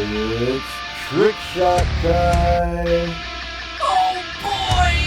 It's trick shot time! Oh boy!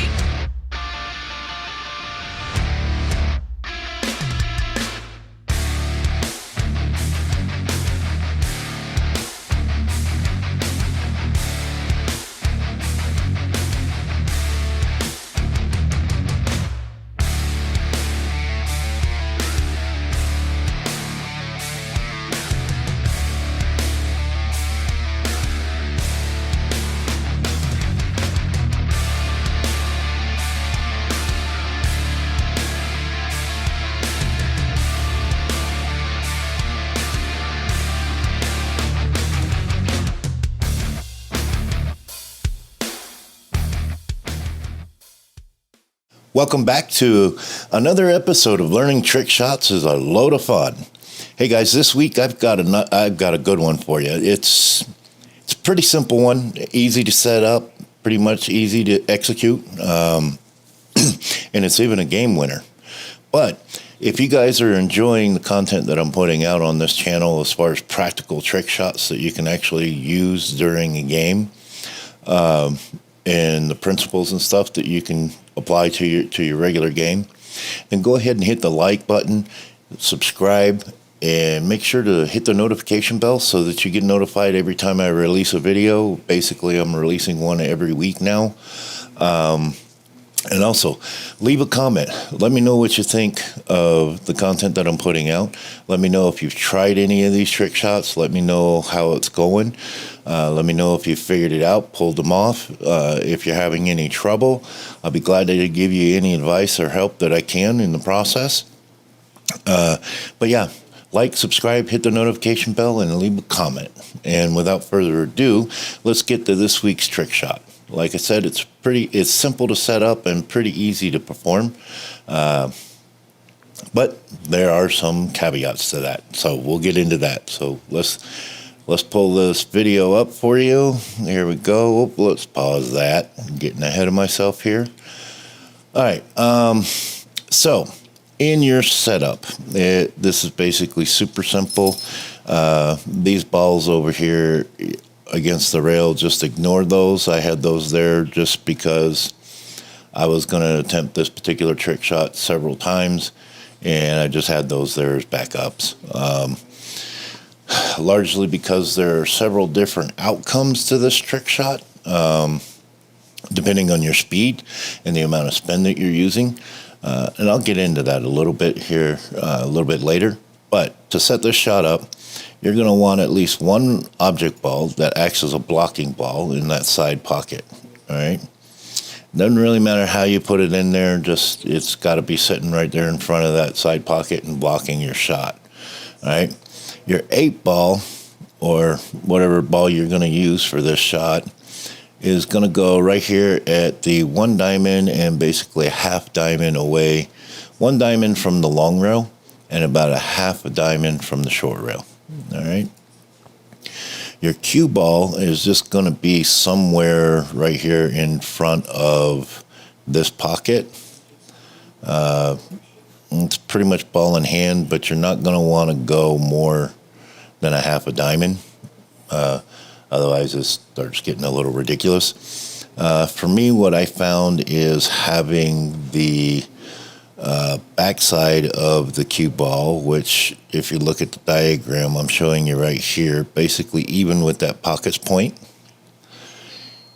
Welcome back to another episode of Learning Trick Shots is a load of fun. Hey guys, this week I've got a good one for you. It's a pretty simple one, easy to set up, pretty much easy to execute, and it's even a game winner. But if you guys are enjoying the content that I'm putting out on this channel as far as practical trick shots that you can actually use during a game, and the principles and stuff that you can apply to your regular game, then go ahead and hit the like button, subscribe, and make sure to hit the notification bell so that you get notified every time I release a video. Basically, I'm releasing one every week now. And also, leave a comment. Let me know what you think of the content that I'm putting out. Let me know if you've tried any of these trick shots. Let me know how it's going. Let me know if you figured it out, pulled them off. If you're having any trouble, I'll be glad to give you any advice or help that I can in the process. But yeah, like, subscribe, hit the notification bell, and leave a comment. And without further ado, let's get to this week's trick shot. Like I said, it's simple to set up and pretty easy to perform. But there are some caveats to that. So we'll get into that. So let's pull this video up for you. Here we go. Let's pause that. I'm getting ahead of myself here. All right. So in your setup, this is basically super simple. These balls over here against the rail, just ignore those. I had those there just because I was going to attempt this particular trick shot several times, and I just had those there as backups. Largely because there are several different outcomes to this trick shot, depending on your speed and the amount of spin that you're using. And I'll get into that a little bit here, a little bit later. But to set this shot up, you're going to want at least one object ball that acts as a blocking ball in that side pocket. All right. Doesn't really matter how you put it in there. Just it's got to be sitting right there in front of that side pocket and blocking your shot. All right. Your 8-ball, or whatever ball you're going to use for this shot, is going to go right here at the 1 diamond and basically a half diamond away. 1 diamond from the long rail and about a half a diamond from the short rail. All right. Your cue ball is just going to be somewhere right here in front of this pocket. It's pretty much ball in hand, but you're not going to want to go more than a half a diamond. Otherwise, it starts getting a little ridiculous. For me, what I found is having the backside of the cue ball, which if you look at the diagram I'm showing you right here, basically even with that pockets point,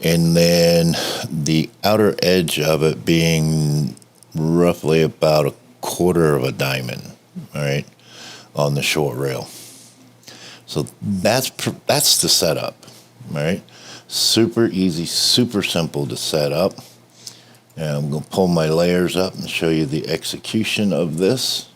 and then the outer edge of it being roughly about a quarter of a diamond, all right, on the short rail. So that's the setup, all right? Super easy, super simple to set up. And I'm going to pull my layers up and show you the execution of this.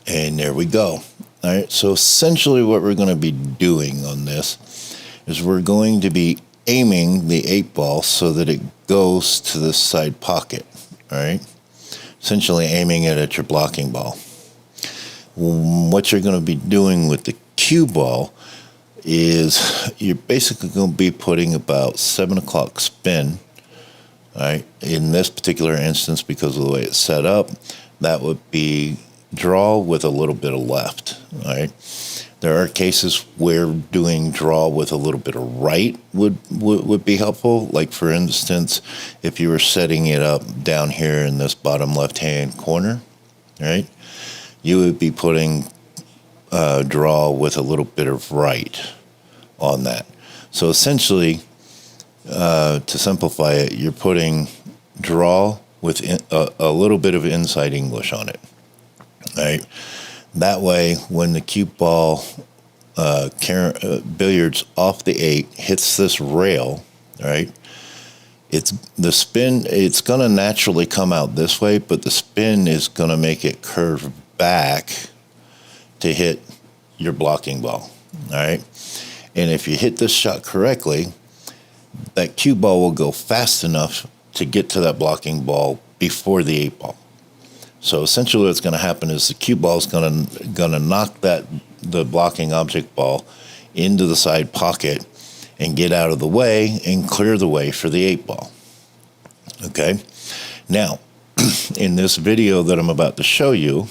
And there we go. All right, so essentially what we're going to be doing on this is we're going to be aiming the 8-ball so that it goes to this side pocket, all right? Essentially aiming it at your blocking ball. What you're going to be doing with the cue ball is you're basically going to be putting about 7 o'clock spin. All right. In this particular instance, because of the way it's set up, that would be draw with a little bit of left. All right. There are cases where doing draw with a little bit of right would be helpful. Like, for instance, if you were setting it up down here in this bottom left-hand corner, right, you would be putting draw with a little bit of right on that. So essentially, to simplify it, you're putting draw with a little bit of inside English on it, right? That way, when the cue ball billiards off the 8 hits this rail, right, it's the spin. It's going to naturally come out this way, but the spin is going to make it curve back to hit your blocking ball, all right? And if you hit this shot correctly, that cue ball will go fast enough to get to that blocking ball before the 8 ball. So essentially what's going to happen is the cue ball is going to knock the blocking object ball into the side pocket and get out of the way and clear the way for the 8 ball. Okay? Now, in this video that I'm about to show you,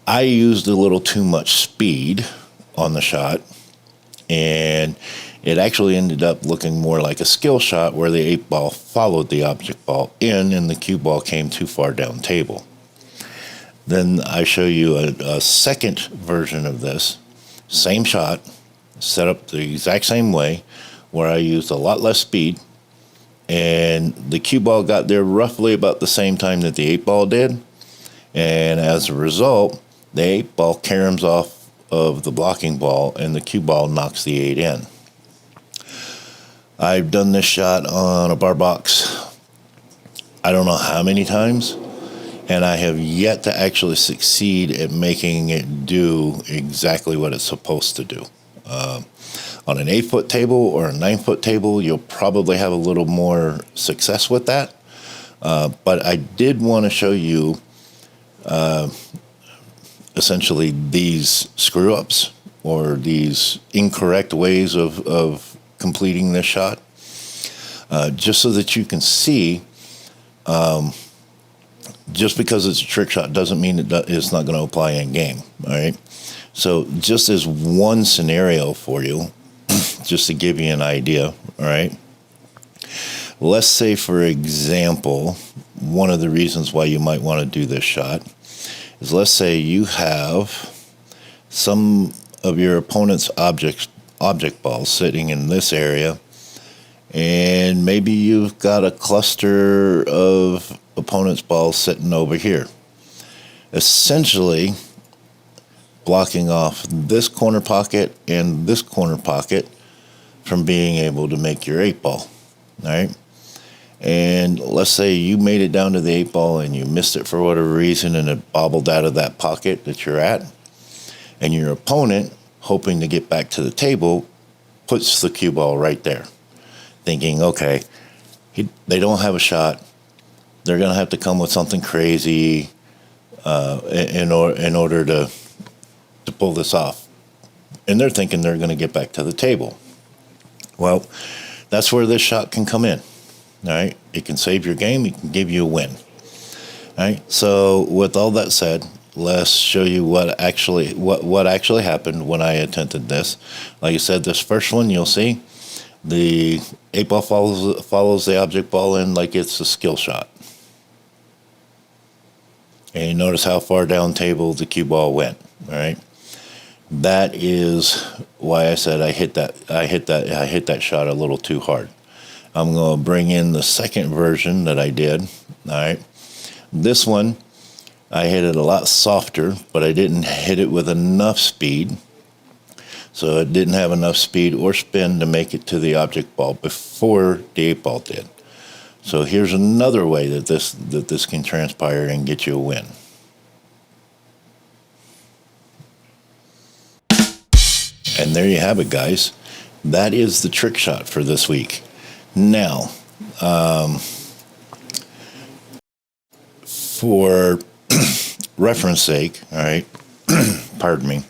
I used a little too much speed on the shot, and it actually ended up looking more like a skill shot where the 8 ball followed the object ball in and the cue ball came too far down table. Then I show you a second version of this, same shot, set up the exact same way, where I used a lot less speed, and the cue ball got there roughly about the same time that the 8 ball did, and as a result, the 8 ball caroms off of the blocking ball and the cue ball knocks the 8 in. I've done this shot on a bar box I don't know how many times, and I have yet to actually succeed at making it do exactly what it's supposed to do. On an 8-foot table or a 9-foot table, you'll probably have a little more success with that. But I did want to show you essentially these screw-ups or these incorrect ways of completing this shot, just so that you can see, just because it's a trick shot doesn't mean it's not going to apply in game. All right. So just as one scenario for you, just to give you an idea. All right. Let's say, for example, one of the reasons why you might want to do this shot is, let's say you have some of your opponent's object balls sitting in this area, and maybe you've got a cluster of opponent's balls sitting over here, essentially blocking off this corner pocket and this corner pocket from being able to make your 8 ball. All right. And let's say you made it down to the 8 ball and you missed it for whatever reason and it bobbled out of that pocket that you're at, and your opponent, hoping to get back to the table, puts the cue ball right there, thinking, okay, they don't have a shot. They're going to have to come with something crazy in order to pull this off. And they're thinking they're going to get back to the table. Well, that's where this shot can come in. All right, it can save your game. It can give you a win. All right. So with all that said, let's show you what actually happened when I attempted this. Like I said, this first one, you'll see the 8 ball follows the object ball in like it's a skill shot. And you notice how far down table the cue ball went. All right. That is why I said I hit that shot a little too hard. I'm going to bring in the second version that I did. All right. This one, I hit it a lot softer, but I didn't hit it with enough speed. So it didn't have enough speed or spin to make it to the object ball before the 8 ball did. So here's another way that this can transpire and get you a win. And there you have it, guys. That is the trick shot for this week. Now, for reference sake, all right, pardon me,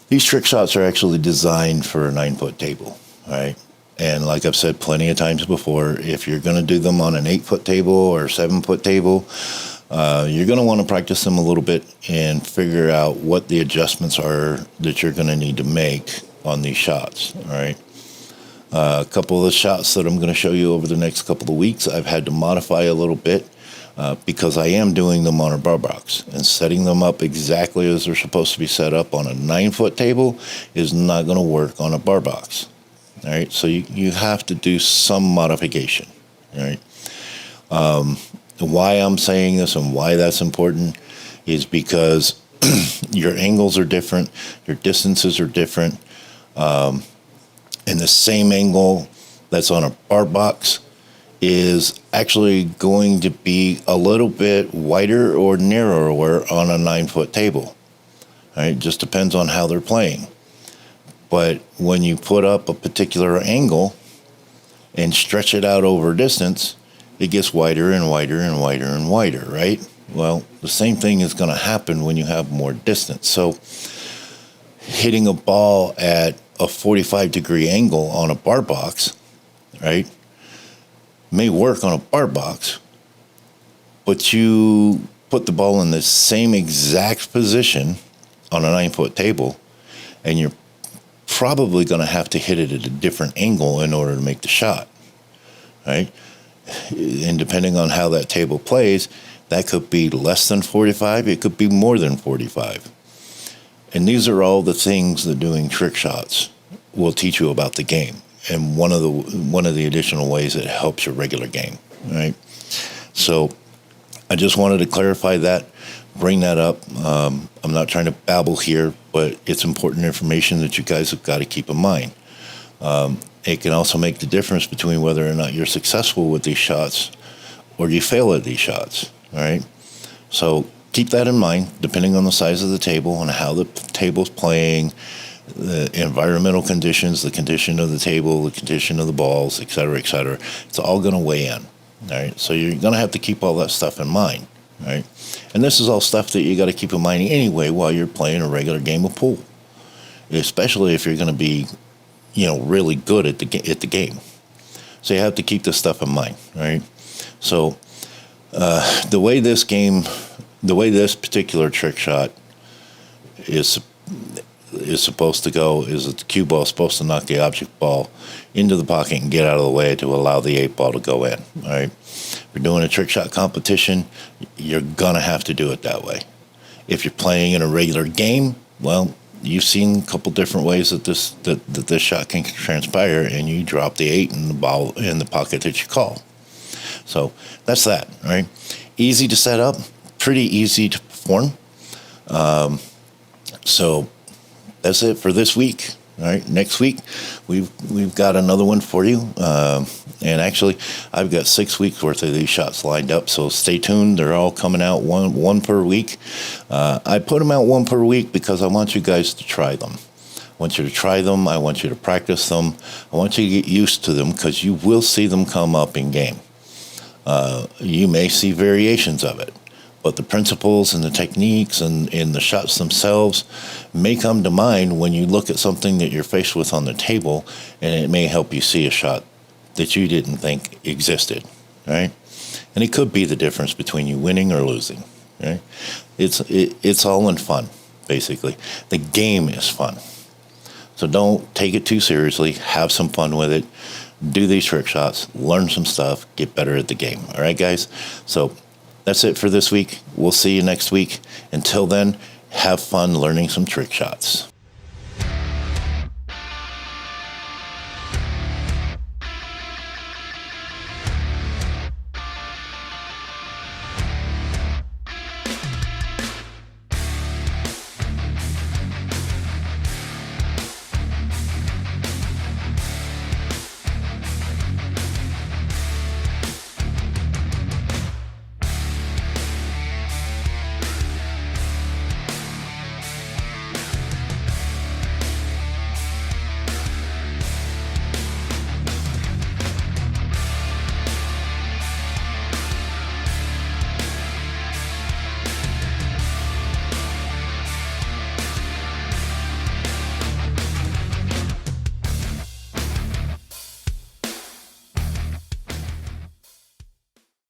these trick shots are actually designed for a 9-foot table, all right? And like I've said plenty of times before, if you're going to do them on an 8-foot table or 7-foot table, You're going to want to practice them a little bit and figure out what the adjustments are that you're going to need to make on these shots. All right. A couple of the shots that I'm going to show you over the next couple of weeks, I've had to modify a little bit because I am doing them on a bar box, and setting them up exactly as they're supposed to be set up on a 9-foot table is not going to work on a bar box. All right. So you have to do some modification. All right. Why I'm saying this and why that's important is because your angles are different, your distances are different, and the same angle that's on a bar box is actually going to be a little bit wider or narrower on a 9-foot table. All right, it just depends on how they're playing. But when you put up a particular angle and stretch it out over distance, it gets wider and wider and wider and wider, right? Well, the same thing is going to happen when you have more distance. So hitting a ball at a 45-degree angle on a bar box, right, may work on a bar box, but you put the ball in the same exact position on a 9-foot table, and you're probably going to have to hit it at a different angle in order to make the shot, right? And depending on how that table plays, that could be less than 45. It could be more than 45. And these are all the things that doing trick shots will teach you about the game. And one of the additional ways it helps your regular game, right? So I just wanted to clarify that, bring that up. I'm not trying to babble here, but it's important information that you guys have got to keep in mind. It can also make the difference between whether or not you're successful with these shots or you fail at these shots, all right? So keep that in mind, depending on the size of the table and how the table's playing, the environmental conditions, the condition of the table, the condition of the balls, et cetera, et cetera. It's all going to weigh in, all right? So you're going to have to keep all that stuff in mind, all right? And this is all stuff that you got to keep in mind anyway while you're playing a regular game of pool, especially if you're going to be really good at the game. So you have to keep this stuff in mind, right? So the way this particular trick shot is supposed to go is that the cue ball is supposed to knock the object ball into the pocket and get out of the way to allow the 8-ball to go in, all right? If you're doing a trick shot competition, you're going to have to do it that way. If you're playing in a regular game, well, you've seen a couple different ways that this shot can transpire, and you drop the 8 in the ball in the pocket that you call. So that's that, right? Easy to set up, pretty easy to perform. So that's it for this week. All right, next week we've got another one for you, and actually I've got 6 weeks worth of these shots lined up. So stay tuned; they're all coming out one per week. I put them out one per week because I want you guys to try them. I want you to try them. I want you to practice them. I want you to get used to them because you will see them come up in game. You may see variations of it, but the principles and the techniques and the shots themselves may come to mind when you look at something that you're faced with on the table, and it may help you see a shot that you didn't think existed, right? And it could be the difference between you winning or losing, right? It's all in fun, basically. The game is fun. So don't take it too seriously. Have some fun with it. Do these trick shots. Learn some stuff. Get better at the game. All right, guys? So that's it for this week. We'll see you next week. Until then, have fun learning some trick shots.